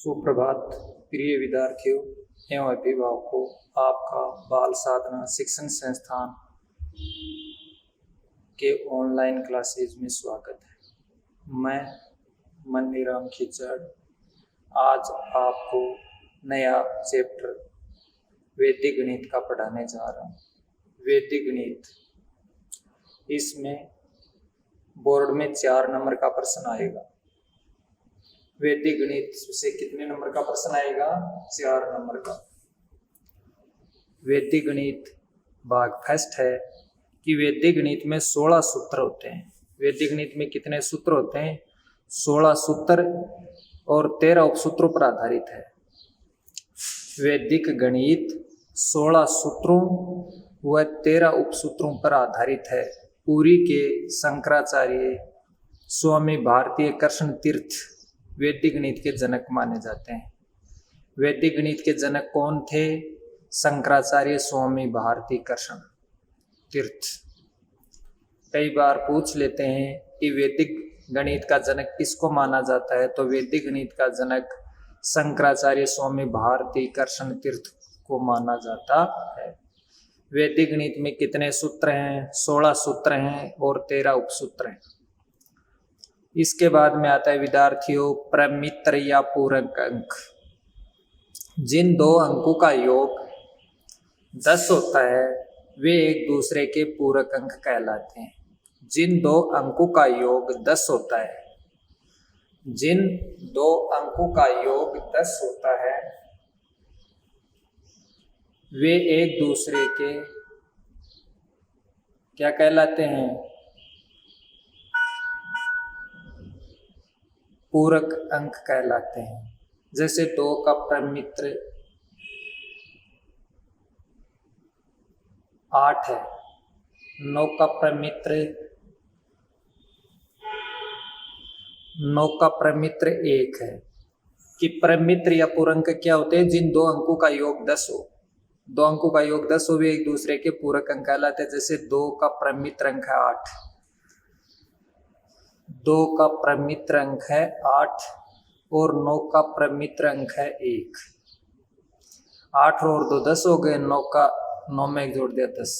सुप्रभात प्रिय विद्यार्थियों एवं अभिभावकों, आपका बाल साधना शिक्षण संस्थान के ऑनलाइन क्लासेज में स्वागत है। मैं मनीराम खिचड़ आज आपको नया चैप्टर वैदिक गणित का पढ़ाने जा रहा हूँ। वैदिक गणित, इसमें बोर्ड में 4 नंबर का प्रश्न आएगा। वैदिक गणित से कितने नंबर का प्रश्न आएगा? 4 नंबर का। वैदिक गणित भाग फर्स्ट है कि वैदिक गणित में 16 सूत्र होते हैं। वैदिक गणित में कितने सूत्र होते हैं? 16 सूत्र और 13 उपसूत्रों पर आधारित है। वैदिक गणित 16 सूत्रों व 13 उपसूत्रों पर आधारित है। पुरी के शंकराचार्य स्वामी भारतीय कृष्ण तीर्थ वैदिक गणित के जनक माने जाते हैं। वैदिक गणित के जनक कौन थे? शंकराचार्य स्वामी भारतीय कृष्ण तीर्थ। कई बार पूछ लेते हैं कि वैदिक गणित का जनक किसको माना जाता है, तो वैदिक गणित का जनक शंकराचार्य स्वामी भारतीय कृष्ण तीर्थ को माना जाता है। वैदिक गणित में कितने सूत्र हैं? 16 सूत्र हैं और 13 उपसूत्र हैं। इसके बाद में आता है विद्यार्थियों प्रमित्र या पूरक अंक। जिन 2 अंकों का योग 10 होता है वे एक दूसरे के पूरक अंक कहलाते हैं। जिन 2 अंकों का योग 10 होता है, जिन 2 अंकों का योग 10 होता है वे एक दूसरे के क्या कहलाते हैं? पूरक अंक कहलाते हैं। जैसे 2 का प्रमित्र 8 है, 9 का प्रमित्र 1 है। कि प्रमित्र या पूरक क्या होते हैं? जिन 2 अंकों का योग 10 हो, 2 अंकों का योग 10 हो वे एक दूसरे के पूरक अंक कहलाते हैं। जैसे 2 का प्रमित्र अंक है 8, 2 का प्रमित्र अंक है 8 और 9 का प्रमित्र अंक है 1। 8 और 2 10 हो गए, 9 में 1 जोड़ दिया 10।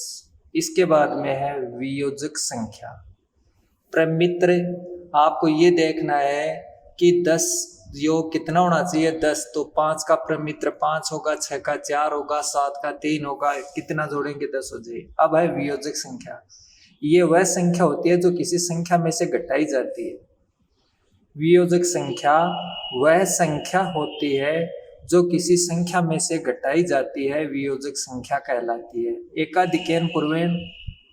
इसके बाद में है वियोजक संख्या। प्रमित्र, आपको ये देखना है कि 10 योग कितना होना चाहिए? 10। तो 5 का प्रमित्र 5 होगा, 6 का 4 होगा, 7 का 3 होगा, कितना जोड़ेंगे? 10 हो जाए। अब है वियोजक संख्या। ये वह संख्या होती है जो किसी संख्या में से घटाई जाती है। वियोजक संख्या वह संख्या होती है जो किसी संख्या में से घटाई जाती है, वियोजक संख्या कहलाती है। एकाधिकैन पूर्वेण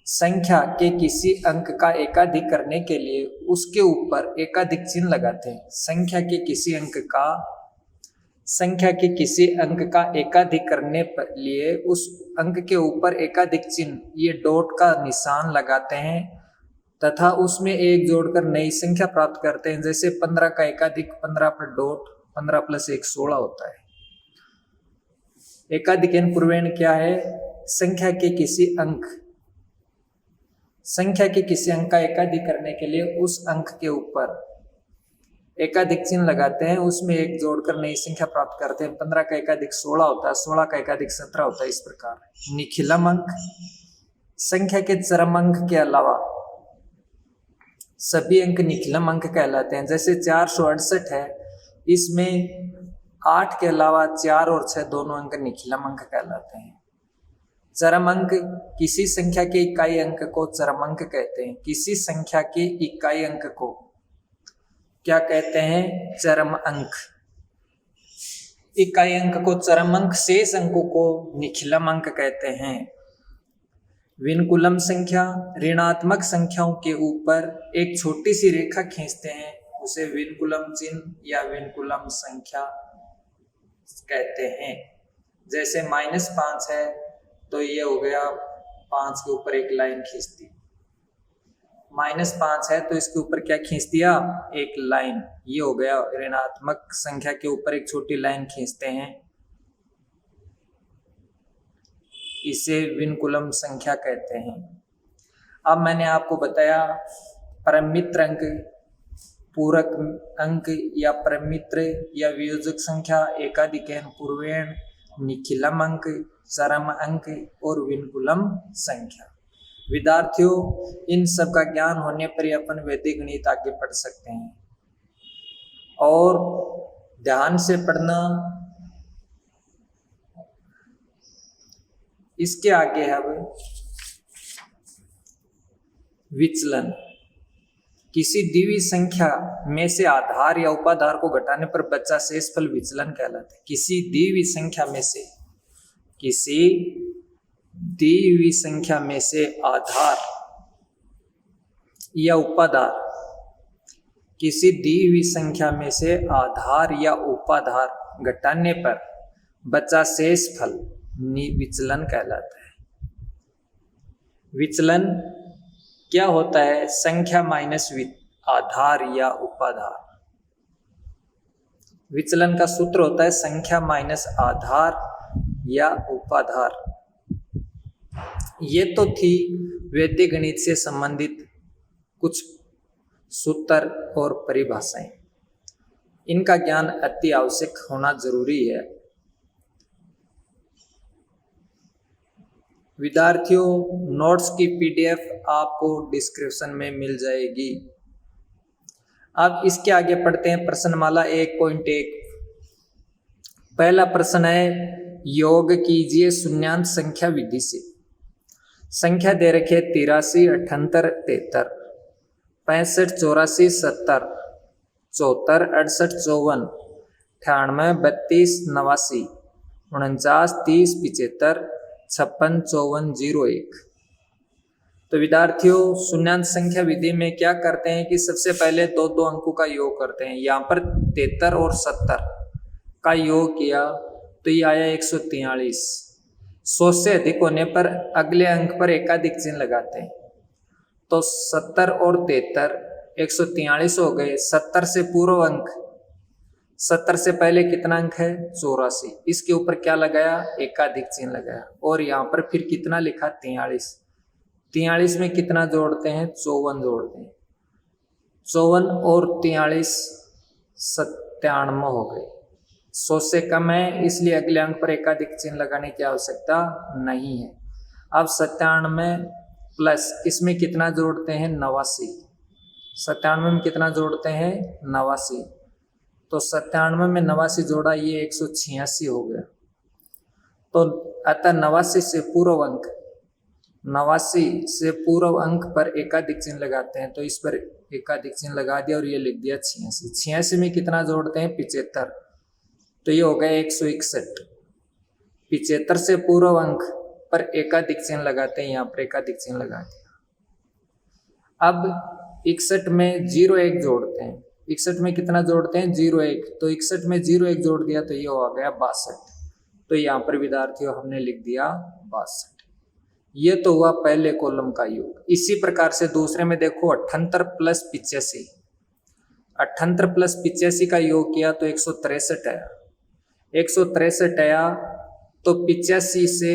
संख्या के किसी अंक का एकाधिक करने के लिए उसके ऊपर एकाधिक चिन्ह लगाते हैं। संख्या के किसी अंक का एकाधिक करने पर लिए उस अंक के ऊपर एकाधिक चिन्ह, ये डॉट का निशान लगाते हैं तथा उसमें 1 जोड़कर नई संख्या प्राप्त करते हैं। जैसे 15 का एकाधिक 15 पर डॉट 15 + 1 16 होता है। एकाधिकैन पूर्वेण क्या है? संख्या के किसी अंक का एकाधिक करने के लिए उस अंक के ऊपर एकाधिक चिन्ह लगाते हैं, उसमें 1 जोड़कर नई संख्या प्राप्त करते हैं। 15 का एकाधिक 16 होता है, 16 का एकाधिक 17 होता है। इस प्रकार निखिलम अंक संख्या के चरम अंक के अलावा सभी अंक निखिलम अंक कहलाते हैं। जैसे 468 है, इसमें 8 के अलावा 4 और 6 दोनों अंक निखिलम अंक कहलाते हैं। चरम अंक, किसी संख्या के इकाई अंक को चरम अंक कहते हैं। किसी संख्या के इकाई अंक को क्या कहते हैं? चरम अंक। इकाई अंक को चरम अंक, शेष अंकों को निखिलम अंक कहते हैं। विनकुलम संख्या, ऋणात्मक संख्याओं के ऊपर एक छोटी सी रेखा खींचते हैं, उसे विनकुलम चिन्ह या विनकुलम संख्या कहते हैं। जैसे -5 है तो ये हो गया 5 के ऊपर एक लाइन खींच दी। -5 है तो इसके ऊपर क्या खींच दिया? एक लाइन। ये हो गया ऋणात्मक संख्या के ऊपर एक छोटी लाइन खींचते हैं, इसे विनकुलम संख्या कहते हैं। अब मैंने आपको बताया प्रमित्र अंक पूरक अंक या परमित्र या वियोजक संख्या, एकाधिकैन पूर्वेण, निखिलम अंक, चरम अंक और विनकुलम संख्या। विद्यार्थियों, इन सब का ज्ञान होने पर ही अपन वैदिक गणित आगे पढ़ सकते हैं। और ध्यान से पढ़ना। इसके आगे है अब विचलन। किसी दी हुई संख्या में से आधार या उपाधार को घटाने पर बचा शेषफल विचलन कहलाता है। किसी दी हुई संख्या में से आधार या उपाधार, किसी दी हुई संख्या में से आधार या उपाधार घटाने पर बचा शेषफल विचलन कहलाता है। विचलन क्या होता है? संख्या माइनस आधार या उपाधार। विचलन का सूत्र होता है संख्या माइनस आधार या उपाधार। ये तो थी वैदिक गणित से संबंधित कुछ सूत्र और परिभाषाएं। इनका ज्ञान अति आवश्यक होना जरूरी है। विद्यार्थियों, नोट्स की पीडीएफ आपको डिस्क्रिप्शन में मिल जाएगी। अब इसके आगे पढ़ते हैं प्रश्नमाला 1.1। पहला प्रश्न है, योग कीजिए शून्यांश संख्या विधि से। संख्या दे रखी है 83, 78, 73, 65, 84, 70, 74, 68, 54, 98, 32, 89, 49, 30, 75, 56, 54, 01। तो विद्यार्थियों, शून्यांश संख्या विधि में क्या करते हैं कि सबसे पहले दो दो अंकों का योग करते हैं। यहाँ पर 73 और 70 का योग किया तो ये आया 143। 100 से अधिक होने पर अगले अंक पर एकाधिक चिन्ह लगाते हैं। तो 70 और 73 143 हो गए। 70 से पूर्व अंक, 70 से पहले कितना अंक है? 84। इसके ऊपर क्या लगाया? एकाधिक चिन्ह लगाया। और यहाँ पर फिर कितना लिखा? 43। 43 में कितना जोड़ते हैं? 54 जोड़ते हैं। 54 और 43 97 हो गए। 100 से कम है, इसलिए अगले अंक पर एकाधिक चिन्ह लगाने की आवश्यकता नहीं है। अब 97 प्लस इसमें कितना जोड़ते हैं? 89। 97 में कितना जोड़ते हैं? 89। तो 97 में 89 जोड़ा, ये 186 हो गया। तो अतः 89 से पूर्व अंक, 89 से पूर्व अंक पर एकाधिक चिन्ह लगाते हैं। तो इस पर एकाधिक चिन्ह लगा दिया और ये लिख दिया 86। 86 में कितना जोड़ते हैं? 75। तो ये हो गया 161। 75 से पूर्व अंक पर एकाधिक चिन्ह लगाते हैं, यहाँ पर एकाधिक चिन्ह लगा दिया। अब 61 में 01 जोड़ते हैं। 61 में कितना जोड़ते हैं? 01। तो 61 में 01 जोड़ दिया तो ये हो गया 62। तो यहाँ पर विद्यार्थियों हमने लिख दिया 62। ये तो हुआ पहले कॉलम का योग। इसी प्रकार से दूसरे में देखो 78 प्लस 85। 78 प्लस 85 का योग किया तो 163 आया। 163 आया तो 85 से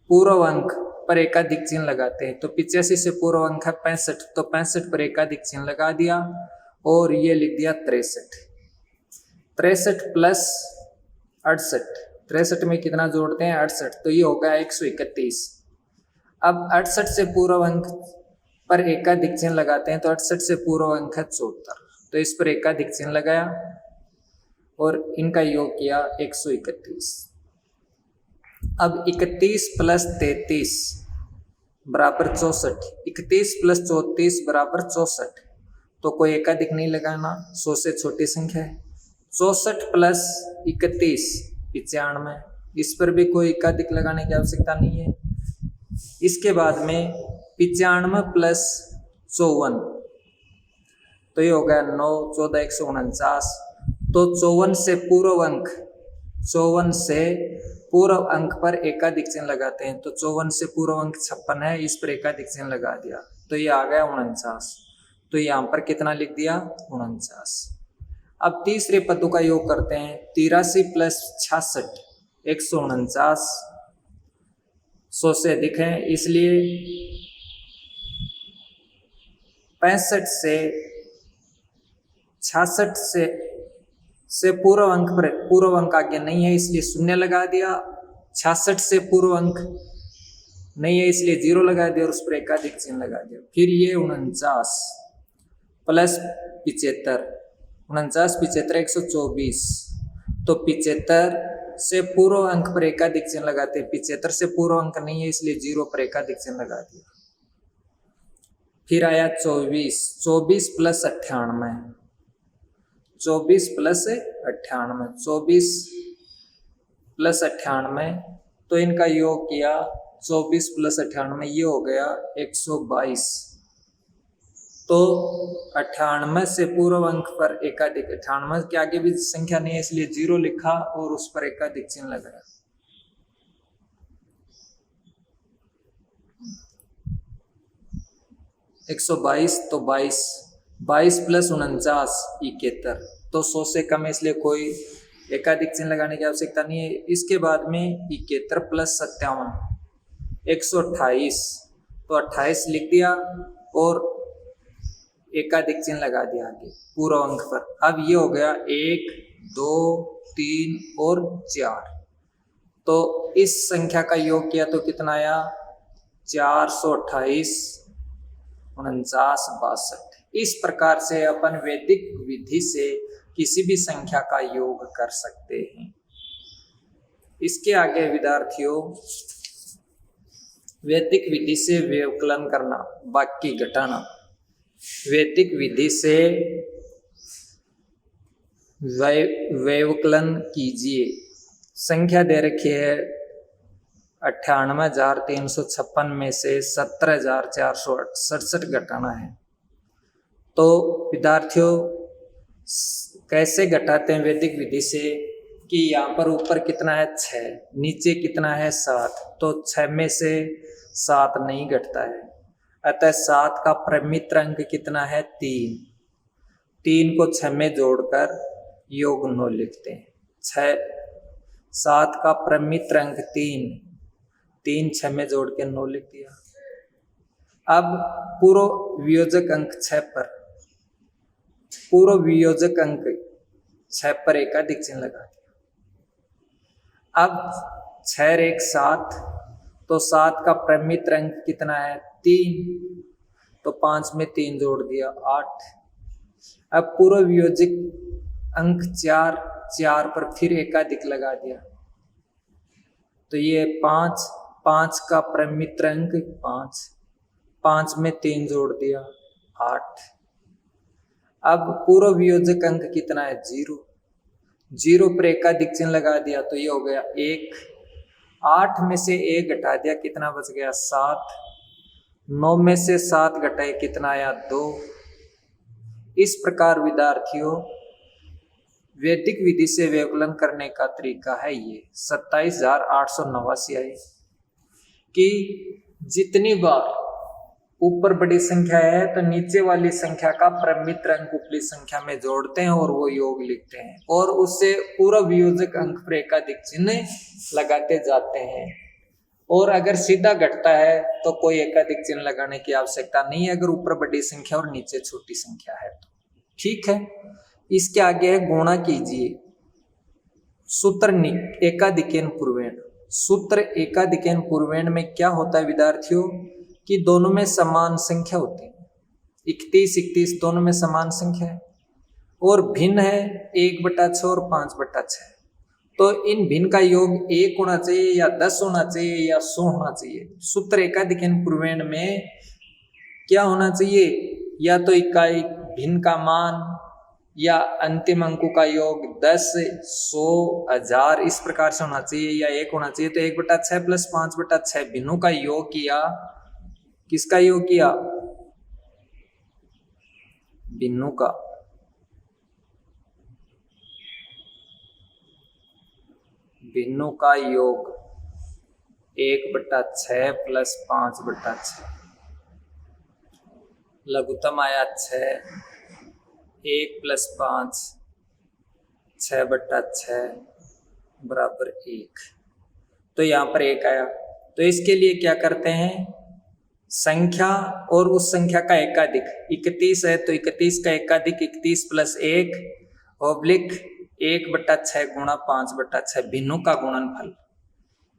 पूर्व अंक पर एकाधिक चिन्ह लगाते हैं। तो 85 से पूर्व अंक है 65, तो 65 पर एकाधिक चिन्ह लगा दिया और ये लिख दिया 63। 63 प्लस 68, 63 में कितना जोड़ते हैं? 68। तो ये हो गया 131। अब 68 से पूर्व अंक पर एकाधिक चिन्ह लगाते हैं। तो 68 से पूर्व अंक है 74, तो इस पर एकाधिक चिन्ह लगाया और इनका योग किया 131। अब 31 प्लस 33 बराबर 64। 31 प्लस 34 बराबर 64। तो कोई एकाधिक नहीं लगाना, 100 से छोटी संख्या है। 64 प्लस 31 95। इस पर भी कोई एकाधिक लगाने की आवश्यकता नहीं है। इसके बाद में 95 प्लस 54, तो ये हो गया 9, 14, 149। तो 54 से पूर्व अंक, 54 से पूर्व अंक पर एकाधिक चिन्ह लगाते हैं। तो 54 से पूर्व अंक 56 है, इस पर एकाधिक चिन्ह लगा दिया तो ये आ गया 49। तो यहाँ पर कितना लिख दिया? 49। अब तीसरे पदों का योग करते हैं। 83 प्लस 66 149। 100 से अधिक है, इसलिए 65 से 66 से पूर्व अंक आगे नहीं है इसलिए 0 लगा दिया। 66 से पूर्व अंक नहीं है इसलिए 0 लगा दिया और उस पर एकाधिक चिन्ह लगा दिया। फिर ये 49 प्लस 75, 49 75 124, तो 75 से पूर्व अंक पर एकाधिक चिन्ह लगाते। 75 से पूर्व अंक नहीं है इसलिए 0 पर एकाधिक चिन्ह लगा दिया। फिर आया 24, 24 प्लस 98, 24 प्लस 98, 24 प्लस 98, तो इनका योग किया 24 प्लस 98, ये हो गया 122। तो 98 से पूर्व अंक पर एकाधिक, 98 के आगे भी संख्या नहीं है इसलिए 0 लिखा और उस पर एकाधिक चिन्ह लगाया। तो 22 प्लस 49 71, तो 100 से कम है इसलिए कोई एकाधिक चिन्ह लगाने की आवश्यकता नहीं है। इसके बाद में 71 प्लस 57 128, तो 28 लिख दिया और एकाधिक चिन्ह लगा दिया आगे पूर्व अंक पर। अब ये हो गया 1 2 3 और 4, तो इस संख्या का योग किया तो कितना आया 428 49 62। इस प्रकार से अपन वैदिक विधि से किसी भी संख्या का योग कर सकते हैं। इसके आगे विद्यार्थियों वैदिक विधि से व्यवकलन करना, बाकी घटाना। वैदिक विधि से व्यवकलन कीजिए। संख्या दे रखी है 98,356 में से 17,467 घटाना है। तो विद्यार्थियों कैसे घटाते हैं वैदिक विधि से कि यहाँ पर ऊपर कितना है 6, नीचे कितना है 7, तो 6 में से 7 नहीं घटता है, अतः 7 का प्रमित्र अंक कितना है 3। 3 को 6 में जोड़कर योग 9 लिखते हैं। 7 का प्रमित्र अंक 3 6 में जोड़ के 9 लिख दिया। अब पूर्व वियोजक अंक 6 पर, पूर्व वियोजक अंक 6 पर एकाधिक चिन्ह लगा दिया। अब 6 और 1 7, तो 7 का प्रमित्र अंक कितना है 3, तो 5 में 3 जोड़ दिया 8। अब पूर्व वियोजक अंक 4 पर फिर एकाधिक लगा दिया, तो ये 5 का प्रमित्र अंक 5 में 3 जोड़ दिया 8। अब पूर्व वियोजक अंक कितना है 0 पर एकाधिक चिन्ह लगा दिया, तो ये हो गया 1। 8 में से 1 घटा दिया, कितना बच गया 7। 9 में से 7 घटाए, कितना आया 2। इस प्रकार विद्यार्थियों वैदिक विधि से व्यवकलन करने का तरीका है ये 27,889 है कि जितनी बार ऊपर बड़ी संख्या है तो नीचे वाली संख्या का प्रमित्र अंक ऊपरी संख्या में जोड़ते हैं और वो योग लिखते हैं और उससे पूर्व वियोजक अंक पर एकाधिक चिन्ह लगाते जाते हैं। और अगर सीधा घटता है तो कोई एकाधिक चिन्ह लगाने की आवश्यकता नहीं है, अगर ऊपर बड़ी संख्या और नीचे छोटी संख्या है तो। ठीक है, इसके आगे है गुणा कीजिए। सूत्र एकाधिकेन पूर्वेण। सूत्र एकाधिकेन पूर्वेण में क्या होता है विद्यार्थियों कि दोनों में समान संख्या होती है। 31 दोनों में समान संख्या है और भिन्न है 1/6 और 5/6। तो इन भिन्न का योग 1 होना चाहिए या 10 होना चाहिए या 100 होना चाहिए। सूत्र एकाधिकेन पूर्वेण में क्या होना चाहिए, या तो इकाई भिन्न का मान या अंतिम अंकों का योग 10, 100, 1000 इस प्रकार से होना चाहिए, या 1 होना चाहिए। तो 1/6 प्लस 5/6 भिन्नों का योग किया। किसका योग किया? भिन्नों का। भिन्नों का योग 1/6 प्लस 5/6। लघुत्तम आया 6, 1 प्लस 5 6/6 बराबर 1। तो यहाँ पर 1 आया। तो इसके लिए क्या करते हैं, संख्या और उस संख्या का एकाधिक 31 है तो 31 का एकाधिक 31 प्लस 1 ऑब्लिक 1/6 गुणा 5/6 भिन्नों का गुणनफल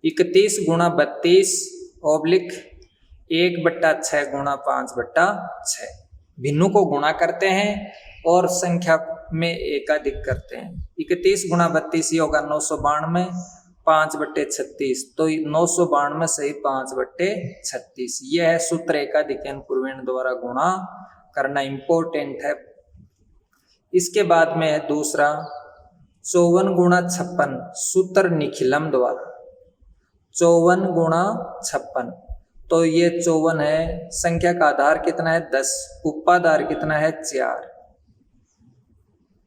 31 गुणा 32 ऑब्लिक 1/6 गुणा 5/6 भिन्नों को गुणा करते हैं और संख्या में एकाधिक करते हैं। 31 गुणा 32 ये होगा 992 5/36 तो 992 से 5/36 यह है सूत्र एकाधिक पूर्वेण द्वारा गुणा करना इंपॉर्टेंट है। इसके बाद में है दूसरा 54 गुणा 56 सूत्र निखिलम द्वारा 54 गुणा 56 तो ये 54 है, संख्या का आधार कितना है 10, उपाधार कितना है 4,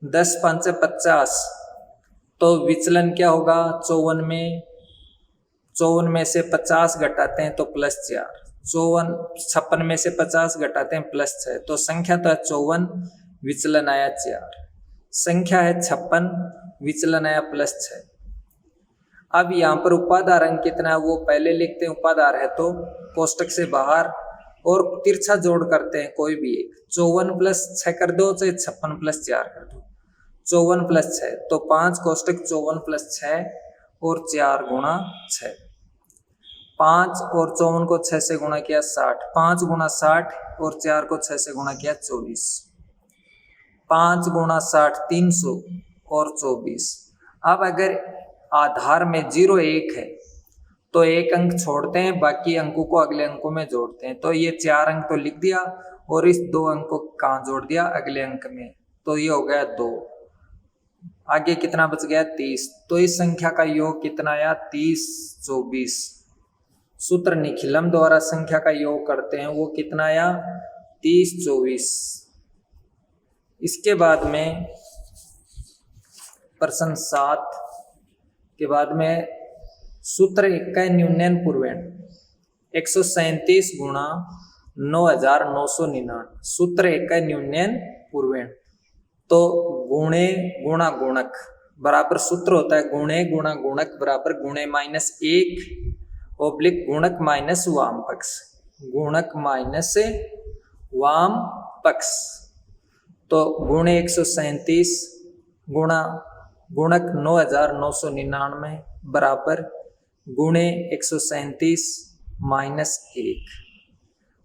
10 5 50 तो विचलन क्या होगा 54 में से 50 घटाते हैं तो +4, 56 में से 50 घटाते हैं +6 तो संख्या तो है 54 विचलन आया 4, संख्या है 56 विचलन आया +6। अब यहाँ पर उपाधार अंक कितना है वो पहले लिखते हैं, उपाधार है तो कोष्टक से बाहर और तिरछा जोड़ करते हैं कोई भी एक, 54 + 6 कर दो चाहे 56 + 4 कर दो, 54 + 6 तो 5 कोष्टक 54 + 6 और 4 गुणा 6, 5 और 54 को 6 से गुणा किया 60, 5 गुणा 60 और 4 को 6 से गुणा किया 24, 5 गुणा 60 300 और 24। अब अगर आधार में 0 1 है तो एक अंक छोड़ते हैं, बाकी अंकों को अगले अंकों में जोड़ते हैं। तो ये 4 अंक तो लिख दिया और इस 2 अंक को कहाँ जोड़ दिया अगले अंक में, तो ये हो गया 2, आगे कितना बच गया 30 तो इस संख्या का योग कितना आया 30 24। सूत्र निखिलम द्वारा संख्या का योग करते हैं वो कितना आया 30 24। इसके बाद में प्रश्न 7 के बाद में सूत्र 1 का न्यूनयन पूर्वेण 137 गुणा 9999 सूत्र 1 का न्यूनयन पूर्वेण तो गुणे गुणा गुणक बराबर सूत्र होता है गुणे गुणा गुणक बराबर गुणे -1 ऑब्लिक गुणक माइनस वाम पक्ष, गुणक माइनस वाम पक्ष तो गुणे 137 गुणा गुणक 9999 बराबर गुणे 137 माइनस 1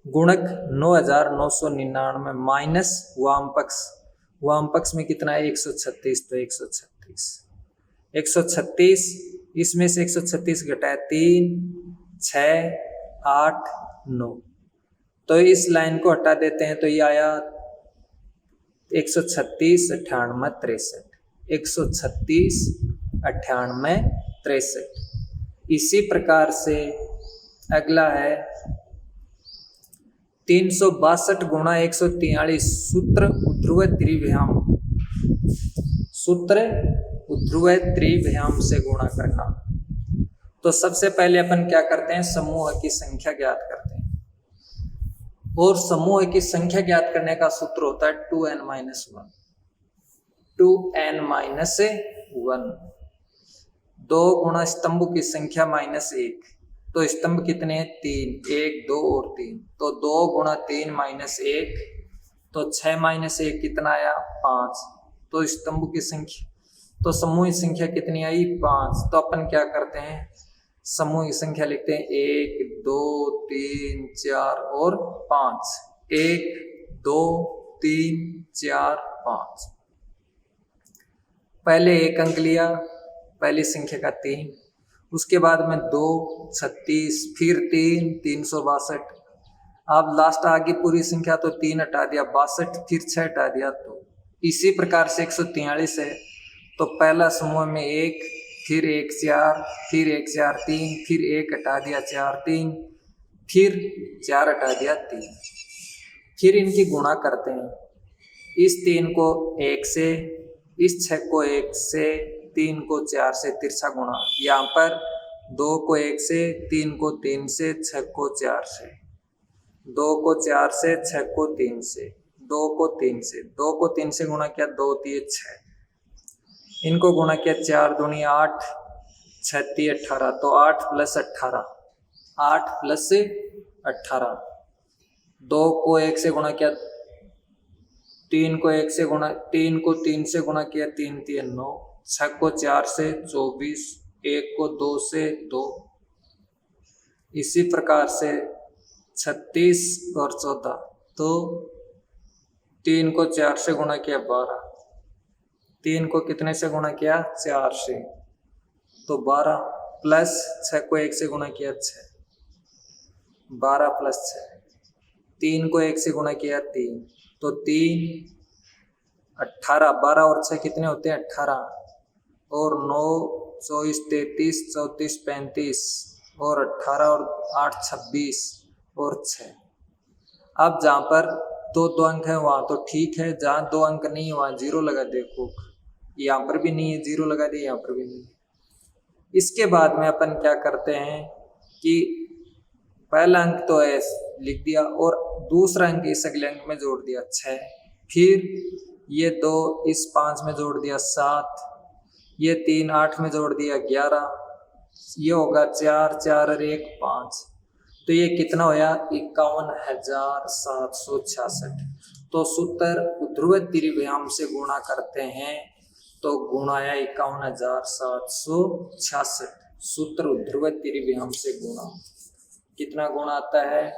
गुणक 9999 माइनस वाम पक्ष में कितना है 136 तो 136 इसमें से 136 घटाया 3 6 8 9 तो इस लाइन को हटा देते हैं तो ये आया 136 98 63 136 98 63। इसी प्रकार से अगला है 362 गुणा 143 सूत्र ध्रुव त्रिव्याम से गुणा करना। तो सबसे पहले अपन क्या करते हैं समूह की संख्या ज्ञात करते हैं और समूह की संख्या ज्ञात करने का सूत्र होता है 2n - 1 2 गुणा स्तंभ की संख्या -1 तो स्तंभ कितने हैं 3 1 2 और 3 तो 2 गुणा 3 -1 तो 6 -1 कितना आया 5 तो स्तंभ की संख्या तो समूह संख्या कितनी आई 5 तो अपन क्या करते हैं समूह की संख्या लिखते हैं 1 2 3 4 और 5 1 2 3 4 5 पहले एक अंक लिया पहली संख्या का 3 उसके बाद में 2 36 फिर 3 362 अब लास्ट आ गई पूरी संख्या तो 3 हटा दिया 62 फिर 6 हटा दिया तो इसी प्रकार से 143 है तो पहला समूह में 1 फिर 1 4 फिर 1 4 3 फिर 1 हटा दिया 4 3 फिर 4 हटा दिया 3 फिर इनकी गुणा करते हैं इस 3 को 1 से इस 6 को 1 से 3 को 4 से तिरछा गुणा यहाँ पर 2 को 1 से 3 को 3 से 6 को 4 से 2 को 4 से 6 को 3 से 2 को 3 से 2 को 3 से गुणा किया 2 3 6 इनको गुणा किया 4 दूनी 8 6 3 18 तो 8 + 18 8 + 18 2 को 1 से गुणा किया, 3 को 1 से गुणा, 3 को 3 से गुणा किया, 3 3 9, 6 को 4 से 24, 1 को 2 से 2, इसी प्रकार से 36 और 14। तो 3 को 4 से गुणा किया 12, 3 को कितने से गुणा किया 4 से, तो 12 प्लस 6 को 1 से गुणा किया 6, 12 प्लस 6, 3 को 1 से गुणा किया 3, तो 3 18, 12 और 6 कितने होते हैं 18, और 9 24 33 34 35, और 18 और 8 26 और 6। अब जहाँ पर दो अंक है वहाँ तो ठीक है, जहाँ 2 अंक नहीं है वहाँ 0 लगा देखो, यहाँ पर भी नहीं है 0 लगा दिया, यहाँ पर भी नहीं। इसके बाद में अपन क्या करते हैं कि पहला अंक तो है लिख दिया और दूसरा अंक इस अगले अंक में जोड़ दिया 6, फिर ये 2 इस 5 में जोड़ दिया 7, ये 3 8 में जोड़ दिया 11, ये होगा 4 4 और 1 5, तो ये कितना होया 51,766। तो सूत्र ध्रुव त्रिवियाम से गुणा करते हैं तो गुण आया 51,766। सूत्र ध्रुव त्रिवियाम से गुणा कितना गुण आता है,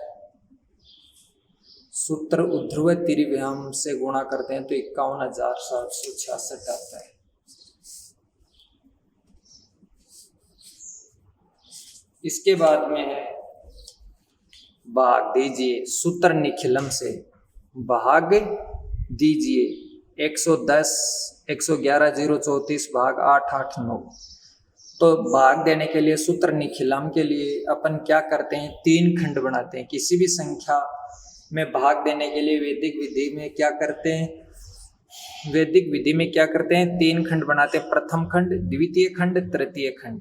सूत्र ध्रुव त्रिवियाम से गुणा करते हैं तो 51,766 आता है। इसके बाद में है भाग दीजिए, सूत्र निखिलम से भाग दीजिए 110 111 034 भाग 8 8 9। तो भाग देने के लिए सूत्र निखिलम के लिए अपन क्या करते हैं 3 खंड बनाते हैं। किसी भी संख्या में भाग देने के लिए वैदिक विधि में क्या करते हैं, वैदिक विधि में क्या करते हैं 3 खंड बनाते हैं, प्रथम खंड, द्वितीय खंड, तृतीय खंड।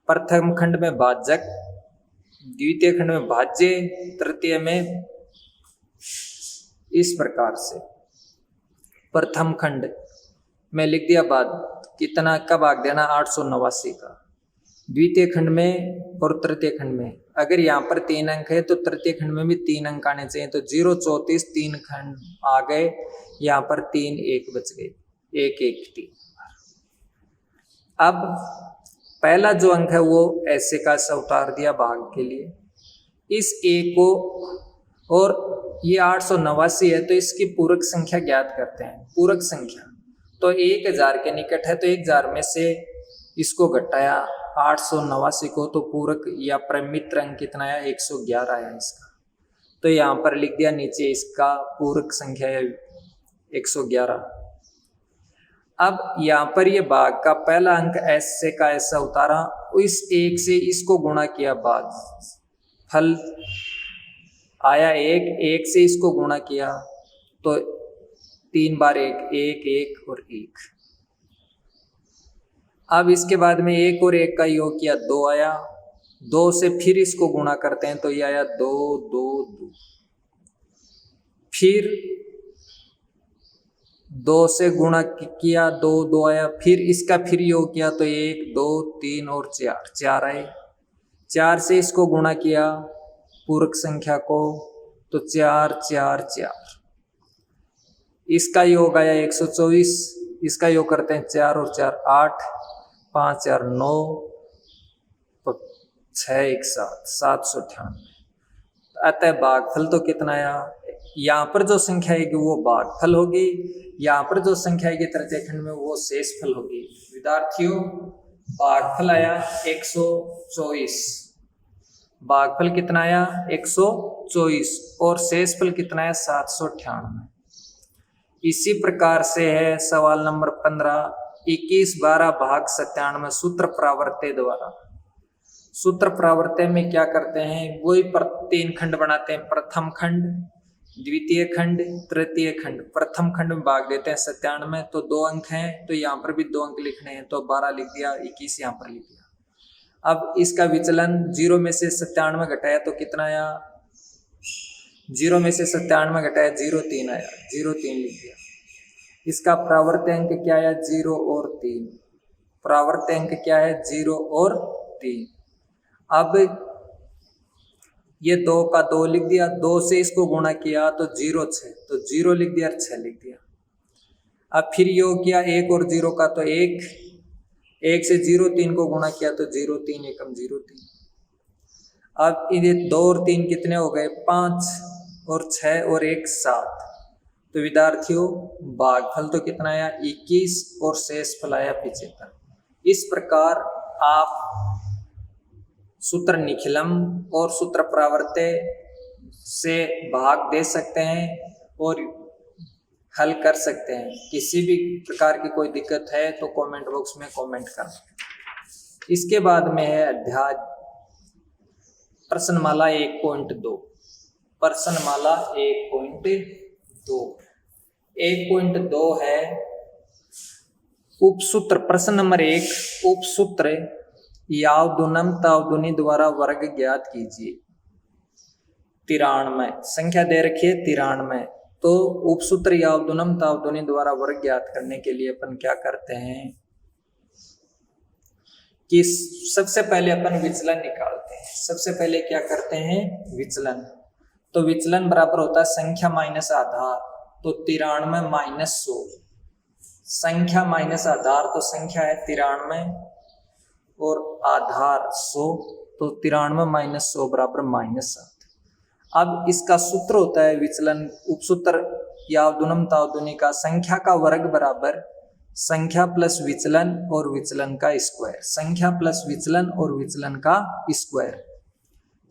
प्रथम खंड में भाजक, द्वितीय खंड में भाज्य, तृतीय में इस प्रकार से। प्रथम खंड में लिख दिया बाद कितना का भाग देना 889 का, द्वितीय खंड में और तृतीय खंड में अगर यहाँ पर 3 अंक है तो तृतीय खंड में भी 3 अंक आने चाहिए, तो 0 34 3 खंड आ गए, यहाँ पर 3 1 बच गए, 1 1 3। अब पहला जो अंक है वो ऐसे का ऐसा उतार दिया भाग के लिए, इस a को, और ये 889 है तो इसकी पूरक संख्या ज्ञात करते हैं। पूरक संख्या तो 1000 के निकट है तो 1000 में से इसको घटाया 889 को, तो पूरक या प्रमित्र अंक कितना आया 111 आया इसका। तो यहाँ पर लिख दिया नीचे इसका पूरक संख्या है 111। अब यहाँ पर ये भाग का पहला अंक ऐसे का ऐसा उतारा, इस 1 से इसको गुणा किया, बाद फल आया 1, 1 से इसको गुणा किया तो 3 बार 1 1 1 और 1। अब इसके बाद में 1 और 1 का योग किया 2 आया, 2 से फिर इसको गुणा करते हैं तो ये आया 2 2 2, फिर 2 से गुणा किया 2 2 आया, फिर इसका फिर योग किया तो 1 2 3 और 4 4 आए, 4 से इसको गुणा किया पूरक संख्या को तो 4 4 4, इसका योग आया 124, इसका योग करते हैं 4 और 4 8, 5 4 9, 6 1 7 798। अतः भागफल तो कितना आया, यहाँ पर जो संख्या आएगी वो भागफल होगी, यहाँ पर जो संख्या आएगी तृतीय खंड में वो शेषफल होगी। विद्यार्थियों भागफल आया 124, भागफल कितना आया 124 और शेषफल कितना है 798। इसी प्रकार से है सवाल नंबर 15, 21 12 भाग 97 सूत्र प्रावर्त्य द्वारा। सूत्र प्रावर्त्य में क्या करते हैं, वही 3 खंड बनाते हैं, प्रथम खंड, द्वितीय खंड, तृतीय खंड। प्रथम खंड में भाग देते हैं 97, तो 2 अंक हैं तो यहाँ पर भी 2 अंक लिखने हैं, तो 12 लिख दिया, 21 यहाँ पर लिख दिया। अब इसका विचलन 0 में से 97 घटाया तो कितना आया, 0 में से 97 घटाया 0 3 आया, 0 3 लिख दिया। इसका प्रावर्त्य अंक क्या आया 0 और 3, प्रावर्त्य अंक क्या है 0 और 3। अब ये 2 का 2 लिख दिया, 2 से इसको गुणा किया तो 0 6, तो 0 लिख दिया, 6 लिख दिया। अब फिर योग किया 1 और 0 का, तो 1 से 0 3 को गुणा किया तो 0 3 एकम 0 3। अब ये 2 और 3 कितने हो गए, 5 और 6 और 1 7। तो विद्यार्थियों भागफल तो कितना आया 21 और शेष फल आया 75। इस प्रकार आप सूत्र निखिलम और सूत्र प्रावर्त्य से भाग दे सकते हैं और हल कर सकते हैं। किसी भी प्रकार की कोई दिक्कत है तो कमेंट बॉक्स में कमेंट करें। इसके बाद में है अध्याय प्रश्नमाला 1.2। प्रश्नमाला 1.2 1.2 है उपसूत्र। प्रश्न नंबर 1, उपसूत्र यावदुनम तावदुनी द्वारा वर्ग ज्ञात कीजिए। 93 संख्या दे रखी है 93। तो उपसूत्र यावदुनम तावदुनी द्वारा वर्ग ज्ञात करने के लिए अपन क्या करते हैं कि सबसे पहले अपन विचलन निकालते हैं। सबसे पहले क्या करते हैं, विचलन। तो विचलन बराबर होता है संख्या माइनस आधार, तो 93 माइनस 100। संख्या माइनस आधार, तो संख्या है 93 और आधार 100, तो 93 माइनस 100 बराबर -7। अब इसका सूत्र होता है विचलन, उपसूत्र यावदुनम तावदुनी का संख्या का वर्ग बराबर संख्या प्लस विचलन और विचलन का स्क्वायर। संख्या प्लस विचलन और विचलन का स्क्वायर।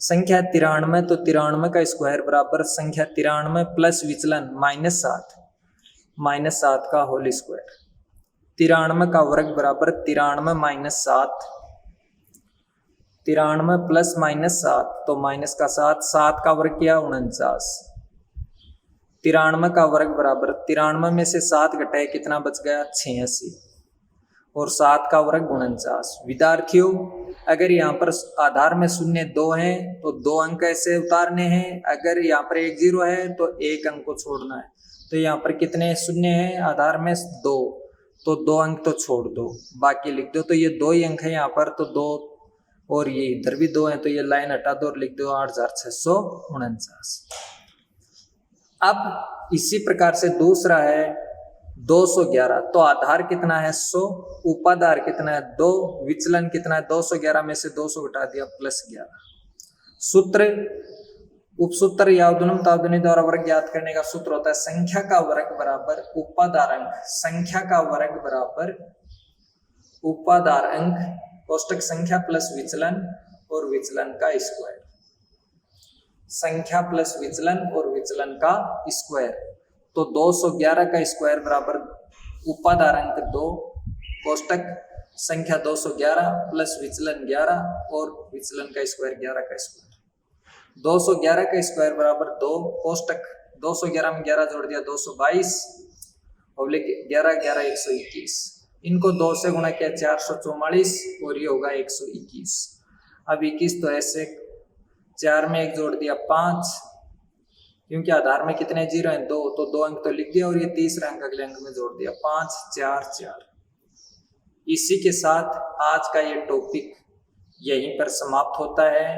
संख्या 93, तो 93 का स्क्वायर बराबर संख्या 93 प्लस विचलन -7 का होल स्क्वायर। 93 का वर्ग बराबर 93 माइनस 7, 93 प्लस -7, तो माइनस का 7, 7 का वर्ग किया 49। 93 का वर्ग बराबर 93 में से 7 घटाए कितना बच गया 86 और 7 का वर्ग 49। विद्यार्थियों अगर यहाँ पर आधार में शून्य 2 है तो 2 अंक ऐसे उतारने हैं। अगर यहाँ पर 1 0 है तो 1 अंक को छोड़ना है। तो यहाँ पर कितने शून्य है आधार में 2, तो 2 अंक तो छोड़ दो, बाकी लिख दो। तो ये 2 ही अंक है यहाँ पर, तो 2 और ये इधर भी 2 है, तो ये लाइन हटा दो और लिख दो 8649। अब इसी प्रकार से दूसरा है 211। तो आधार कितना है 100, उपाधार कितना है 2, विचलन कितना है 211 में से 200 घटा दिया +11। सूत्र उपसूत्र यावदुनम तावदुनी द्वारा वर्ग ज्ञात करने का सूत्र होता है संख्या का वर्ग बराबर उपाधार अंक। संख्या का वर्ग बराबर उपाधार अंक कोष्टक संख्या प्लस विचलन और विचलन का स्क्वायर। संख्या प्लस विचलन और विचलन का स्क्वायर। तो 211 का स्क्वायर बराबर उपाधार अंक 2 कोष्टक संख्या 211 प्लस विचलन 11 और विचलन का स्क्वायर 11 का स्क्वायर। 211 का स्क्वायर बराबर 2 कोष्टक 211 में 11 जोड़ दिया 222 और 11 11 121। इनको 2 से गुणा किया 444 और ये होगा 121। अब 21 तो ऐसे 4 में 1 जोड़ दिया 5, क्योंकि आधार में कितने 0 हैं 2, तो 2 अंक तो लिख दिया और ये तीसरा अंक अगले अंक में जोड़ दिया 5 4 4। इसी के साथ आज का ये टॉपिक यहीं पर समाप्त होता है।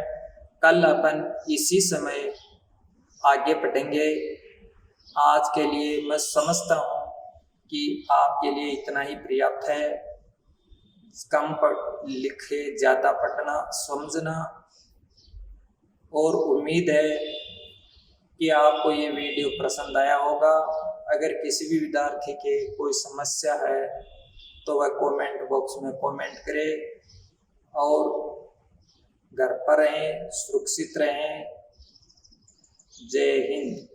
कल अपन इसी समय आगे बढ़ेंगे। आज के लिए मैं समझता हूँ कि आपके लिए इतना ही पर्याप्त है। कम पढ़ लिखे, ज़्यादा पढ़ना समझना, और उम्मीद है कि आपको ये वीडियो पसंद आया होगा। अगर किसी भी विद्यार्थी के कोई समस्या है तो वह कमेंट बॉक्स में कमेंट करे और घर पर रहें, सुरक्षित रहें। जय हिंद।